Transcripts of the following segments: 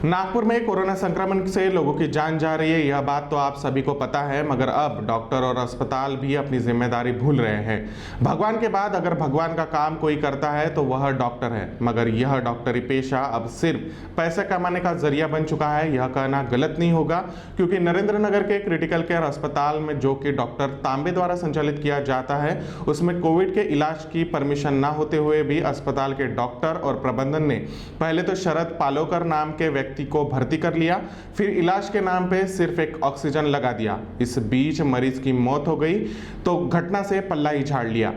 नागपुर में कोरोना संक्रमण से लोगों की जान जा रही है, यह बात तो आप सभी को पता है, मगर अब डॉक्टर और अस्पताल भी अपनी जिम्मेदारी भूल रहे हैं। भगवान के बाद अगर भगवान का काम कोई करता है तो वह डॉक्टर है, मगर यह डॉक्टरी पेशा अब सिर्फ पैसे कमाने का जरिया बन चुका है। यह कहना गलत नहीं होगा, क्योंकि नरेंद्र नगर के क्रिटिकल केयर अस्पताल में, जो कि डॉक्टर तांबे द्वारा संचालित किया जाता है, उसमें कोविड के इलाज की परमिशन न होते हुए भी अस्पताल के डॉक्टर और प्रबंधन ने पहले तो शरद पालोकर नाम के व्यक्ति को भर्ती कर लिया, फिर इलाज के नाम पे सिर्फ एक ऑक्सीजन लगा दिया। इस बीच मरीज की मौत हो गई तो घटना से पल्ला ही झाड़ लिया।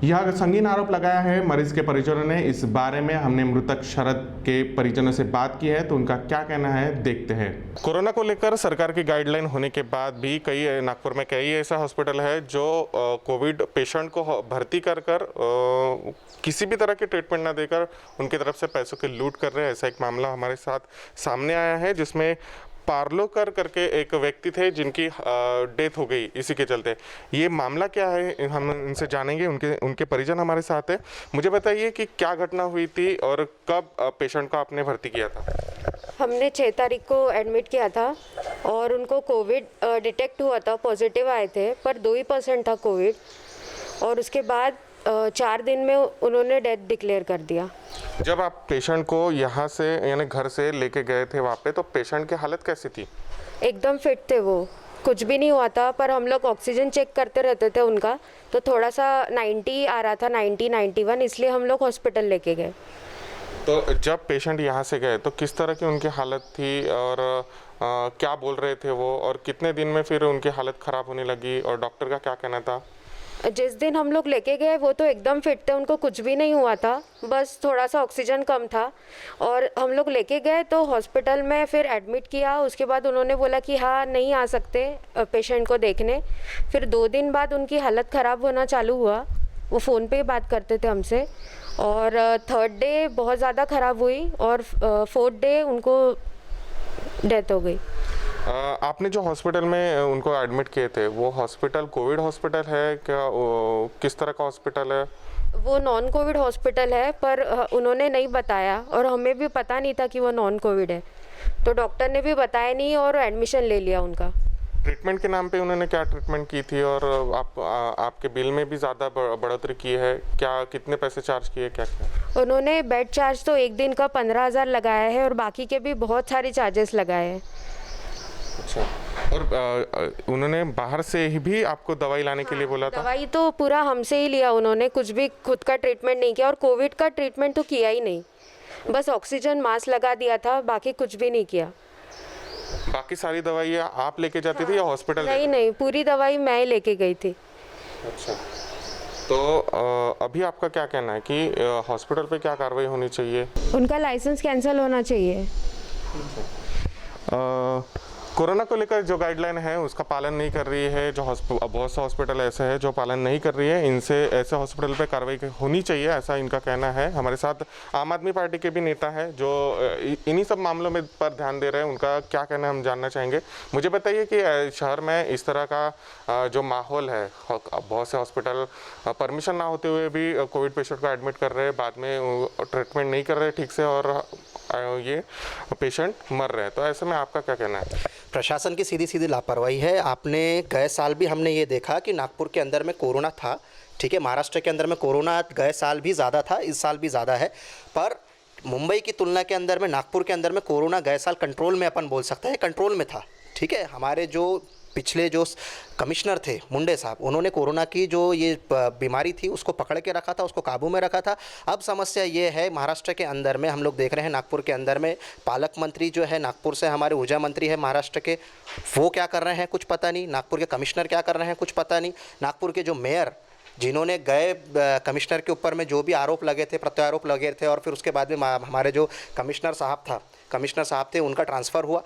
यह संगीन आरोप लगाया है मरीज के परिजनों ने। इस बारे में हमने मृतक शरद के परिजनों से बात की है, तो उनका क्या कहना है देखते हैं। कोरोना को लेकर सरकार की गाइडलाइन होने के बाद भी नागपुर में कई ऐसा हॉस्पिटल है जो कोविड पेशेंट को भर्ती कर किसी भी तरह के ट्रीटमेंट ना देकर उनकी तरफ से पैसों की लूट कर रहे हैं। ऐसा एक मामला हमारे साथ सामने आया है, जिसमें पार्लोकर करके एक व्यक्ति थे जिनकी डेथ हो गई इसी के चलते। ये मामला क्या है, हम इनसे जानेंगे। उनके परिजन हमारे साथ है। मुझे बताइए कि क्या घटना हुई थी और कब पेशेंट को आपने भर्ती किया था? हमने 6 तारीख को एडमिट किया था और उनको कोविड डिटेक्ट हुआ था, पॉजिटिव आए थे, पर 2% था कोविड। और उसके बाद 4 दिन में उन्होंने डेथ डिक्लेयर कर दिया। जब आप पेशेंट को यहाँ से यानी घर से लेके गए थे वहाँ पे, तो पेशेंट की हालत कैसी थी? एकदम फिट थे वो, कुछ भी नहीं हुआ था, पर हम लोग ऑक्सीजन चेक करते रहते थे उनका, तो थोड़ा सा 90 आ रहा था, 90 91, इसलिए हम लोग हॉस्पिटल लेके गए। तो जब पेशेंट यहाँ से गए तो किस तरह की उनकी हालत थी और क्या बोल रहे थे वो, और कितने दिन में फिर उनकी हालत ख़राब होने लगी और डॉक्टर का क्या कहना था? जिस दिन हम लोग लेके गए वो तो एकदम फिट थे, उनको कुछ भी नहीं हुआ था, बस थोड़ा सा ऑक्सीजन कम था। और हम लोग लेके गए तो हॉस्पिटल में फिर एडमिट किया। उसके बाद उन्होंने बोला कि हाँ नहीं आ सकते पेशेंट को देखने। फिर 2 दिन बाद उनकी हालत ख़राब होना चालू हुआ, वो फ़ोन पे ही बात करते थे हमसे। और 3rd डे बहुत ज़्यादा ख़राब हुई और 4th डे उनको डेथ हो गई। आपने जो हॉस्पिटल में उनको एडमिट किए थे, वो हॉस्पिटल कोविड हॉस्पिटल है क्या? किस तरह का हॉस्पिटल है? वो नॉन कोविड हॉस्पिटल है, पर उन्होंने नहीं बताया और हमें भी पता नहीं था कि वो नॉन कोविड है, तो डॉक्टर ने भी बताया नहीं और एडमिशन ले लिया उनका। ट्रीटमेंट के नाम पे उन्होंने क्या ट्रीटमेंट की थी और आपके बिल में भी ज़्यादा बढ़ोतरी की है क्या? कितने पैसे चार्ज किए, क्या क्या? उन्होंने बेड चार्ज तो एक दिन का 15,000 लगाया है और बाकी के भी बहुत सारी चार्जेस लगाए हैं। अच्छा, और उन्होंने बाहर से ही भी आपको दवाई लाने के लिए बोला था? दवाई तो पूरा हमसे ही लिया उन्होंने, कुछ भी खुद का ट्रीटमेंट नहीं किया और कोविड का ट्रीटमेंट तो किया ही नहीं, बस ऑक्सीजन मास्क लगा दिया था, बाकी कुछ भी नहीं किया। बाकी सारी दवाइयाँ आप लेके जाती थी या हॉस्पिटल? नहीं, पूरी दवाई मैं ही लेके गई थी। अच्छा, तो अभी आपका क्या कहना है कि हॉस्पिटल पे क्या कार्रवाई होनी चाहिए? उनका लाइसेंस कैंसिल होना चाहिए। कोरोना को लेकर जो गाइडलाइन है उसका पालन नहीं कर रही है, जो बहुत से हॉस्पिटल ऐसे हैं जो पालन नहीं कर रही है, इनसे ऐसे हॉस्पिटल पे कार्रवाई होनी चाहिए, ऐसा इनका कहना है। हमारे साथ आम आदमी पार्टी के भी नेता है जो इन्हीं सब मामलों में पर ध्यान दे रहे हैं, उनका क्या कहना हम जानना चाहेंगे। मुझे बताइए कि शहर में इस तरह का जो माहौल है, बहुत से हॉस्पिटल परमिशन ना होते हुए भी कोविड पेशेंट को एडमिट कर रहे हैं, बाद में ट्रीटमेंट नहीं कर रहे ठीक से और ये पेशेंट मर रहे हैं, तो ऐसे में आपका क्या कहना है? प्रशासन की सीधी सीधी लापरवाही है। आपने गए साल भी हमने ये देखा कि नागपुर के अंदर में कोरोना था, ठीक है, महाराष्ट्र के अंदर में कोरोना गए साल भी ज़्यादा था, इस साल भी ज़्यादा है, पर मुंबई की तुलना के अंदर में नागपुर के अंदर में कोरोना गए साल कंट्रोल में अपन बोल सकते हैं, कंट्रोल में था, ठीक है। हमारे जो पिछले जो कमिश्नर थे मुंडे साहब, उन्होंने कोरोना की जो ये बीमारी थी उसको पकड़ के रखा था, उसको काबू में रखा था। अब समस्या ये है महाराष्ट्र के अंदर में, हम लोग देख रहे हैं नागपुर के अंदर में पालक मंत्री जो है नागपुर से, हमारे ऊर्जा मंत्री है महाराष्ट्र के, वो क्या कर रहे हैं कुछ पता नहीं। नागपुर के कमिश्नर क्या कर रहे हैं कुछ पता नहीं। नागपुर के जो मेयर, जिन्होंने गए कमिश्नर के ऊपर में जो भी आरोप लगे थे, प्रत्यारोप लगे थे, और फिर उसके बाद में हमारे जो कमिश्नर साहब थे उनका ट्रांसफ़र हुआ।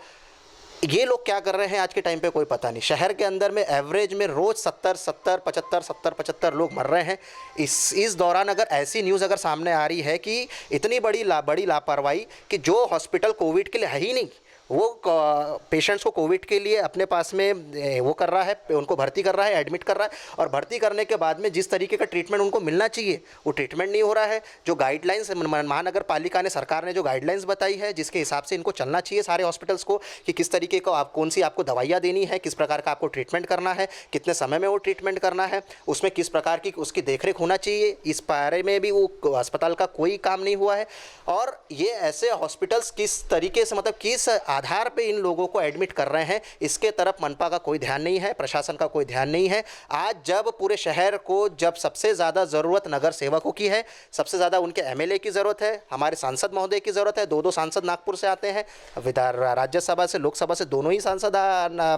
ये लोग क्या कर रहे हैं आज के टाइम पे कोई पता नहीं। शहर के अंदर में एवरेज में रोज़ 70-75 लोग मर रहे हैं। इस दौरान अगर ऐसी न्यूज़ अगर सामने आ रही है कि इतनी बड़ी लापरवाही कि जो हॉस्पिटल कोविड के लिए है ही नहीं, वो पेशेंट्स को कोविड के लिए अपने पास में वो कर रहा है, उनको भर्ती कर रहा है, एडमिट कर रहा है, और भर्ती करने के बाद में जिस तरीके का ट्रीटमेंट उनको मिलना चाहिए वो ट्रीटमेंट नहीं हो रहा है। जो गाइडलाइंस महानगर पालिका ने, सरकार ने जो गाइडलाइंस बताई है, जिसके हिसाब से इनको चलना चाहिए सारे हॉस्पिटल्स को, कि किस तरीके को आप कौन सी आपको दवाइयाँ देनी है, किस प्रकार का आपको ट्रीटमेंट करना है, कितने समय में वो ट्रीटमेंट करना है, उसमें किस प्रकार की उसकी देखरेख होना चाहिए, इस बारे में भी वो अस्पताल का कोई काम नहीं हुआ है। और ये ऐसे हॉस्पिटल्स किस तरीके से, मतलब किस आधार पे इन लोगों को एडमिट कर रहे हैं, इसके तरफ मनपा का कोई ध्यान नहीं है, प्रशासन का कोई ध्यान नहीं है। आज जब पूरे शहर को, जब सबसे ज़्यादा ज़रूरत नगर सेवकों की है, सबसे ज़्यादा उनके एमएलए की ज़रूरत है, हमारे सांसद महोदय की ज़रूरत है, दो सांसद नागपुर से आते हैं, राज्यसभा से, लोकसभा से, दोनों ही सांसद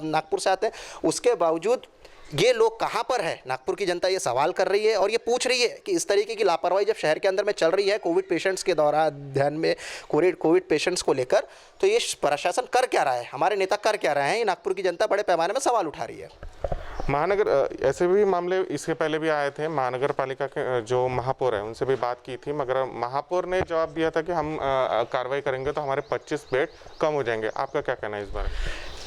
नागपुर से आते हैं, उसके बावजूद ये लोग कहाँ पर है? नागपुर की जनता ये सवाल कर रही है और ये पूछ रही है कि इस तरीके की लापरवाही जब शहर के अंदर में चल रही है कोविड पेशेंट्स के दौरान, ध्यान में कोविड पेशेंट्स को लेकर, तो ये प्रशासन कर क्या रहा है, हमारे नेता कर क्या रहे हैं? ये नागपुर की जनता बड़े पैमाने में सवाल उठा रही है। महानगर ऐसे भी मामले इसके पहले भी आए थे, महानगर पालिका के जो महापौर है उनसे भी बात की थी, मगर महापौर ने जवाब दिया था कि हम कार्रवाई करेंगे तो हमारे 25 बेड कम हो जाएंगे। आपका क्या कहना है इस बारे में?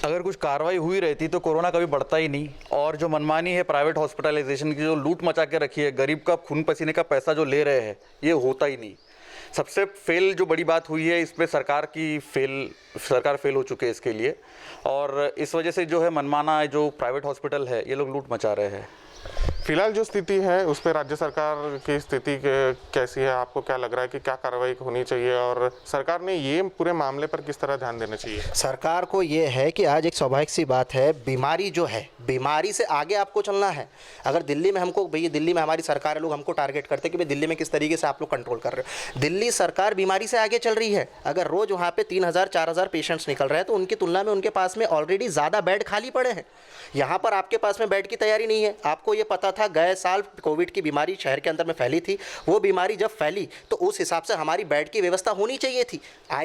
अगर कुछ कार्रवाई हुई रहती तो कोरोना कभी बढ़ता ही नहीं। और जो मनमानी है प्राइवेट हॉस्पिटलाइजेशन की, जो लूट मचा के रखी है, गरीब का खून पसीने का पैसा जो ले रहे हैं, ये होता ही नहीं। सबसे फेल जो बड़ी बात हुई है, इस पे सरकार फेल हो चुके हैं इसके लिए, और इस वजह से जो है मनमाना जो प्राइवेट हॉस्पिटल है, ये लोग लूट मचा रहे हैं। फिलहाल जो स्थिति है उस पर राज्य सरकार की स्थिति कैसी है? आपको क्या लग रहा है कि क्या कार्रवाई होनी चाहिए और सरकार ने ये पूरे मामले पर किस तरह ध्यान देना चाहिए? सरकार को ये है कि आज एक स्वाभाविक सी बात है, बीमारी जो है, बीमारी से आगे आपको चलना है। अगर दिल्ली में हमको, भैया दिल्ली में हमारी सरकार, लोग हमको टारगेट करते हैं कि भाई दिल्ली में किस तरीके से आप लोग कंट्रोल कर रहे हो। दिल्ली सरकार बीमारी से आगे चल रही है। अगर रोज़ वहाँ पे 3000-4000 पेशेंट्स निकल रहे हैं तो उनकी तुलना में उनके पास में ऑलरेडी ज़्यादा बेड खाली पड़े हैं। यहाँ पर आपके पास में बेड की तैयारी नहीं है। आपको ये पता था गए साल कोविड की बीमारी शहर के अंदर में फैली थी, वो बीमारी जब फैली तो उस हिसाब से हमारी बेड की व्यवस्था होनी चाहिए थी।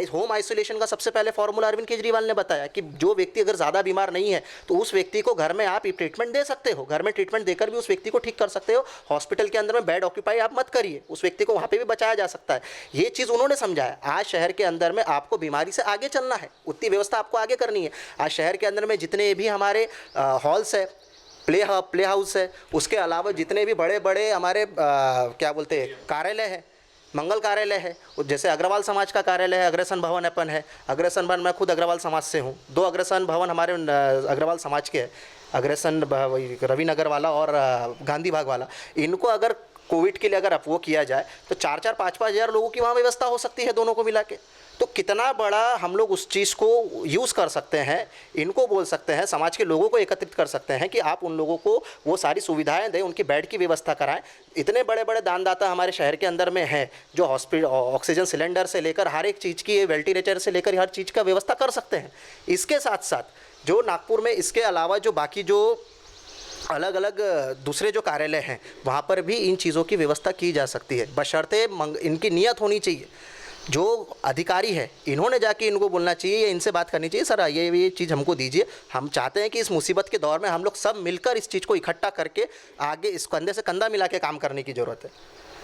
होम आइसोलेशन का सबसे पहले फॉर्मूला अरविंद केजरीवाल ने बताया कि जो व्यक्ति अगर ज़्यादा बीमार नहीं है तो उस व्यक्ति को घर में आप ट्रीटमेंट दे सकते हो, घर में ट्रीटमेंट देकर भी उस व्यक्ति को ठीक कर सकते हो। हॉस्पिटल के अंदर में बेड ऑक्यूपाई आप मत करिए, उस व्यक्ति को वहाँ पर भी बचाया जा सकता है। ये चीज़ उन्होंने समझाया। आज शहर के अंदर में आपको बीमारी से आगे चलना है, उतनी व्यवस्था आपको आगे करनी है। आज शहर के अंदर में जितने भी हमारे हॉल्स है, प्ले हाउस है, उसके अलावा जितने भी बड़े बड़े हमारे क्या बोलते हैं कार्यालय है, मंगल कार्यालय है, जैसे अग्रवाल समाज का कार्यालय है, अग्रसेन भवन अपन है। अग्रसेन भवन, मैं खुद अग्रवाल समाज से हूँ, 2 अग्रसेन भवन हमारे अग्रवाल समाज के हैं, अग्रसेन रविनगर वाला और गांधी बाग वाला। इनको अगर कोविड के लिए अगर वो किया जाए तो 4-4, 5-5 हज़ार लोगों की वहाँ व्यवस्था हो सकती है दोनों को मिला के। तो कितना बड़ा हम लोग उस चीज़ को यूज़ कर सकते हैं, इनको बोल सकते हैं, समाज के लोगों को एकत्रित कर सकते हैं कि आप उन लोगों को वो सारी सुविधाएं दें, उनकी बेड की व्यवस्था कराएं। इतने बड़े बड़े दानदाता हमारे शहर के अंदर में हैं जो हॉस्पिटल, ऑक्सीजन सिलेंडर से लेकर हर एक चीज़ की, वेंटिलेटर से लेकर हर चीज़ का व्यवस्था कर सकते हैं। इसके साथ साथ जो नागपुर में, इसके अलावा जो बाकी जो अलग अलग दूसरे जो कार्यालय हैं वहाँ पर भी इन चीज़ों की व्यवस्था की जा सकती है, बशर्ते इनकी नीयत होनी चाहिए। जो अधिकारी है इन्होंने जाके इनको बोलना चाहिए या इनसे बात करनी चाहिए, सर ये चीज़ हमको दीजिए, हम चाहते हैं कि इस मुसीबत के दौर में हम लोग सब मिलकर इस चीज़ को इकट्ठा करके आगे इस कंधे से कंधा मिला के काम करने की ज़रूरत है।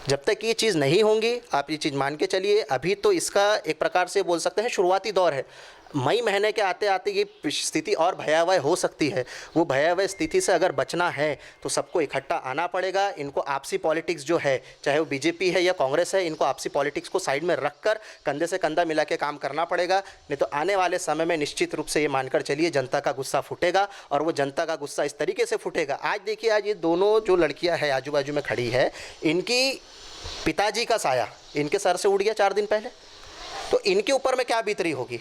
जब तक ये चीज़ नहीं होंगी, आप ये चीज़ मान के चलिए, अभी तो इसका एक प्रकार से बोल सकते हैं शुरुआती दौर है। मई महीने के आते आते ये स्थिति और भयावह हो सकती है। वो भयावह स्थिति से अगर बचना है तो सबको इकट्ठा आना पड़ेगा। इनको आपसी पॉलिटिक्स जो है, चाहे वो बीजेपी है या कांग्रेस है, इनको आपसी पॉलिटिक्स को साइड में रखकर कंधे से कंधा मिला के काम करना पड़ेगा। नहीं तो आने वाले समय में निश्चित रूप से ये मानकर चलिए जनता का गुस्सा फूटेगा, और वो जनता का गुस्सा इस तरीके से फूटेगा। आज देखिए, आज ये दोनों जो लड़कियाँ हैं आजू बाजू में खड़ी है, इनकी पिताजी का साया इनके सर से उड़ गया 4 दिन पहले, तो इनके ऊपर में क्या बीत रही होगी,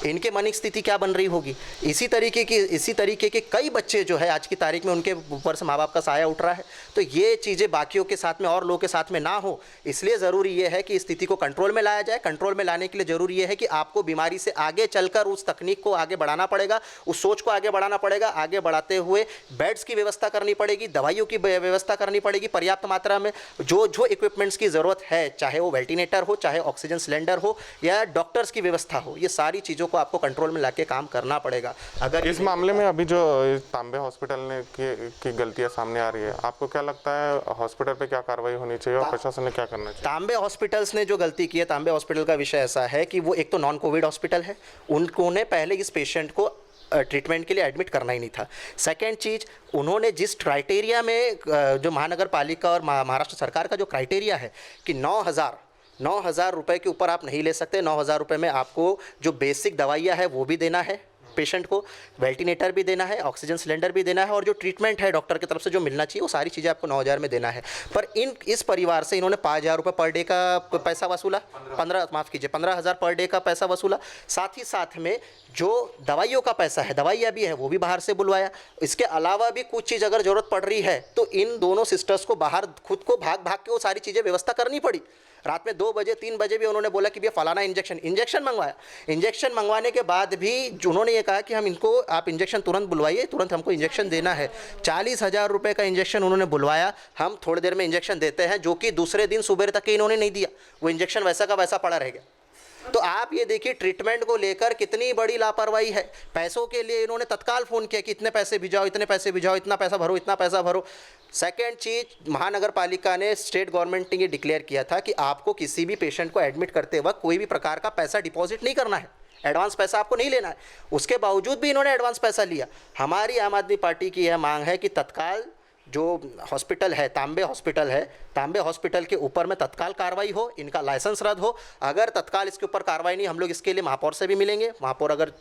इनके मन की स्थिति क्या बन रही होगी। इसी तरीके के कई बच्चे जो है आज की तारीख में उनके ऊपर से माँ बाप का साया उठ रहा है। तो ये चीज़ें बाकियों के साथ में और लोगों के साथ में ना हो, इसलिए ज़रूरी ये है कि स्थिति को कंट्रोल में लाया जाए। कंट्रोल में लाने के लिए ज़रूरी ये है कि आपको बीमारी से आगे चलकर उस तकनीक को आगे बढ़ाना पड़ेगा, उस सोच को आगे बढ़ाना पड़ेगा। आगे बढ़ाते हुए बेड्स की व्यवस्था करनी पड़ेगी, दवाइयों की व्यवस्था करनी पड़ेगी पर्याप्त मात्रा में। जो इक्विपमेंट्स की ज़रूरत है, चाहे वो वेंटिलेटर हो, चाहे ऑक्सीजन सिलेंडर हो या डॉक्टर्स की व्यवस्था हो, ये सारी चीज़ों को आपको कंट्रोल में लाके काम करना पड़ेगा। अगर इस मामले में अभी जो तांबे हॉस्पिटल ने की गलतियां सामने आ रही है, आपको क्या लगता है हॉस्पिटल पे क्या कार्रवाई होनी चाहिए और प्रशासन ने क्या करना चाहिए? तांबे हॉस्पिटल्स ने जो गलती की है, तांबे हॉस्पिटल का विषय ऐसा है कि वो एक तो नॉन कोविड हॉस्पिटल है, उन्होंने पहले इस पेशेंट को ट्रीटमेंट के लिए एडमिट करना ही नहीं था। सेकेंड चीज़, उन्होंने जिस क्राइटेरिया में जो महानगर पालिका और महाराष्ट्र सरकार का जो क्राइटेरिया है कि 9,000 रुपये के ऊपर आप नहीं ले सकते, 9,000 रुपये में आपको जो बेसिक दवाइयाँ है वो भी देना है पेशेंट को, वेंटिलेटर भी देना है, ऑक्सीजन सिलेंडर भी देना है, और जो ट्रीटमेंट है डॉक्टर की तरफ से जो मिलना चाहिए वो सारी चीज़ें आपको 9,000 में देना है। पर इस परिवार से इन्होंने 5,000 रुपये पर डे का पैसा वसूला, 15,000 पर डे का पैसा वसूला। साथ ही साथ में जो दवाइयों का पैसा है, दवाइयाँ भी है वो भी बाहर से बुलवाया। इसके अलावा भी कुछ चीज़ अगर ज़रूरत पड़ रही है तो इन दोनों सिस्टर्स को बाहर खुद को भाग के वो सारी चीज़ें व्यवस्था करनी पड़ी। रात में 2 बजे 3 बजे भी उन्होंने बोला कि भैया फलाना इंजेक्शन मंगवाया। इंजेक्शन मंगवाने के बाद भी उन्होंने ये कहा कि हम इनको, आप इंजेक्शन तुरंत बुलवाइए, तुरंत हमको इंजेक्शन देना है। 40,000 रुपये का इंजेक्शन उन्होंने बुलवाया, हम थोड़ी देर में इंजेक्शन देते हैं, जो कि दूसरे दिन सुबह तक के इन्होंने नहीं दिया, वो इंजेक्शन वैसा का वैसा पड़ा रह गया। तो आप ये देखिए ट्रीटमेंट को लेकर कितनी बड़ी लापरवाही है। पैसों के लिए इन्होंने तत्काल फ़ोन किया कि इतने पैसे भिजाओ, इतने पैसे भिजाओ, इतना पैसा भरो, इतना पैसा भरो। सेकेंड चीज़, महानगर पालिका ने, स्टेट गवर्नमेंट ने ये डिक्लेयर किया था कि आपको किसी भी पेशेंट को एडमिट करते वक्त कोई भी प्रकार का पैसा डिपॉजिट नहीं करना है, एडवांस पैसा आपको नहीं लेना है। उसके बावजूद भी इन्होंने एडवांस पैसा लिया। हमारी आम आदमी पार्टी की यह मांग है कि तत्काल जो हॉस्पिटल है, तांबे हॉस्पिटल है, तांबे हॉस्पिटल के ऊपर में तत्काल कार्रवाई हो, इनका लाइसेंस रद्द हो। अगर तत्काल इसके ऊपर कार्रवाई नहीं, हम लोग इसके लिए महापौर से भी मिलेंगे। महापौर अगर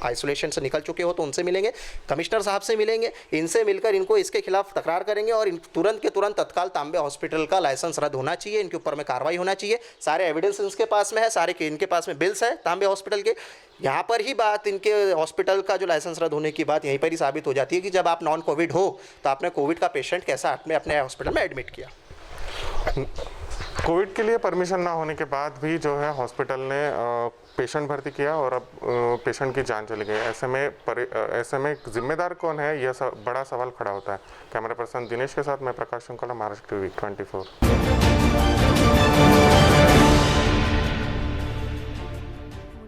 आइसोलेशन से निकल चुके हो तो उनसे मिलेंगे, कमिश्नर साहब से मिलेंगे, इनसे मिलकर इनको इसके खिलाफ तकरार करेंगे और तुरंत के तुरंत तत्काल तांबे हॉस्पिटल का लाइसेंस रद्द होना चाहिए, इनके ऊपर में कार्रवाई होना चाहिए। सारे एविडेंस इनके पास में है, सारे इनके पास में बिल्स है तांबे हॉस्पिटल के। यहाँ पर ही बात, इनके हॉस्पिटल का जो लाइसेंस रद्द होने की बात यहीं पर ही साबित हो जाती है कि जब आप नॉन कोविड हो तो आपने कोविड का पेशेंट कैसा आपने अपने हॉस्पिटल में एडमिट किया। कोविड के लिए परमिशन ना होने के बाद भी जो है हॉस्पिटल ने पेशेंट भर्ती किया और अब पेशेंट की जान चली गई। ऐसे में जिम्मेदार कौन है, यह बड़ा सवाल खड़ा होता है। कैमरा पर्सन दिनेश के साथ मैं प्रकाश शुक्ला, महाराष्ट्र टीवी 24।